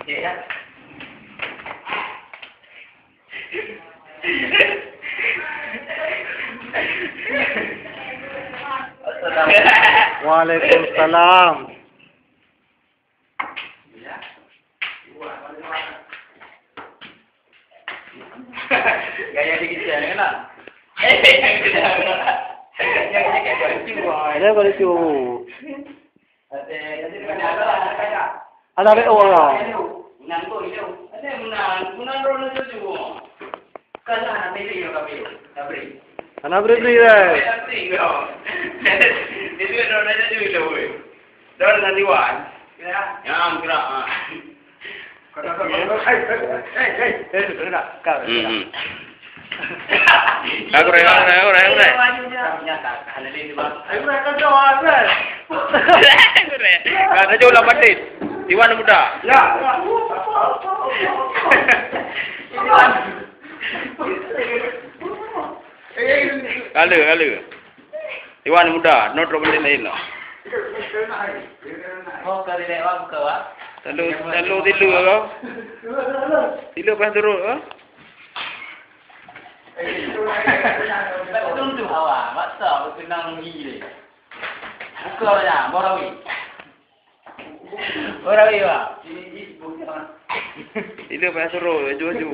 Ya. Waalaikumsalam. Gaya dikit jangan lah. Yang kayak baju. Ada baju. Ada Ada orang. Menang tu itu. Ada menang rono tu. Kalau anak beli yo kami. Tapi. Anak beri dah. Itu rono tu itu. Rono nanti wan. Ya, kira. Aku rek. Ada jauh lah bandit. Iwan muda. Ya. Kalu. Iwan muda, not bandit lain lah. Oh, kali lewat buka wah. Tilu kau. Tilu pas turun kau. Tunggu awak, masa kenang gile. Buka ya, Morawi. Morawi wah. Tilu pas turun, juju.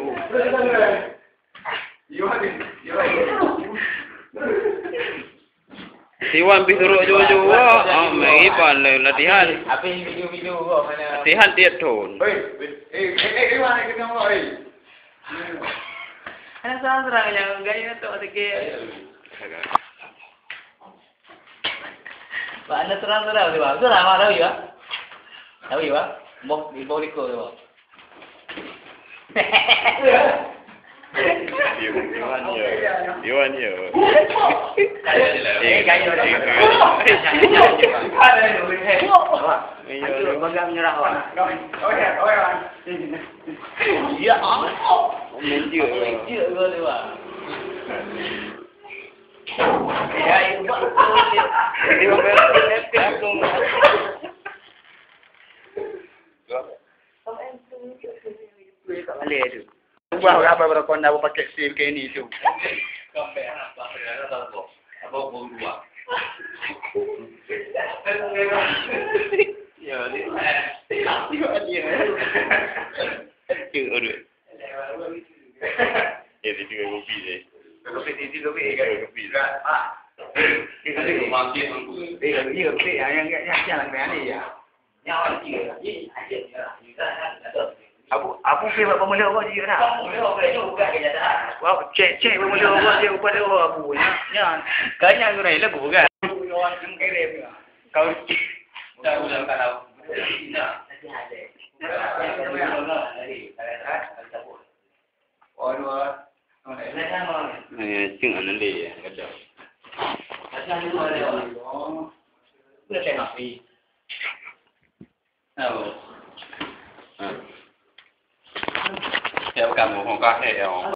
Iwan pergi turun juju. Mari pan latihan. Apa video kau mana? Latihan dia tone. Iwan kenang kau. Ana serang yang gaya tu ada ke. Ba ana serang tu ba. Tu nama tahu ya? Tahu ya? Mau liko tu. Iwan ya. Gaya bangga menyerah awak. Ya. Menjur. Menjur kau tu bah. Ya, ibu. Ibu berapa tu? Boleh tu. Ubah apa berapa nak pakai sim ke ini tu? Sampai apa tahu. Apa buat. Ya, dia. Aduh. Ya, dia juga kopi deh. Kopi. Kita ni mati aku. Kalau dia kopi yang jalan ni ya. Nyawa dia. Aku kira pemula apa dia nak? Pemula apa juga kenyataan. Wah, cek pemula apa dia pada aku. Ya. Kanya aku ni lagu bukan. Kau dah ulang kalau. Nanti ada. Chừng anh đi cái đầu. Udah saya ngapi. Theo cả một con cá heo.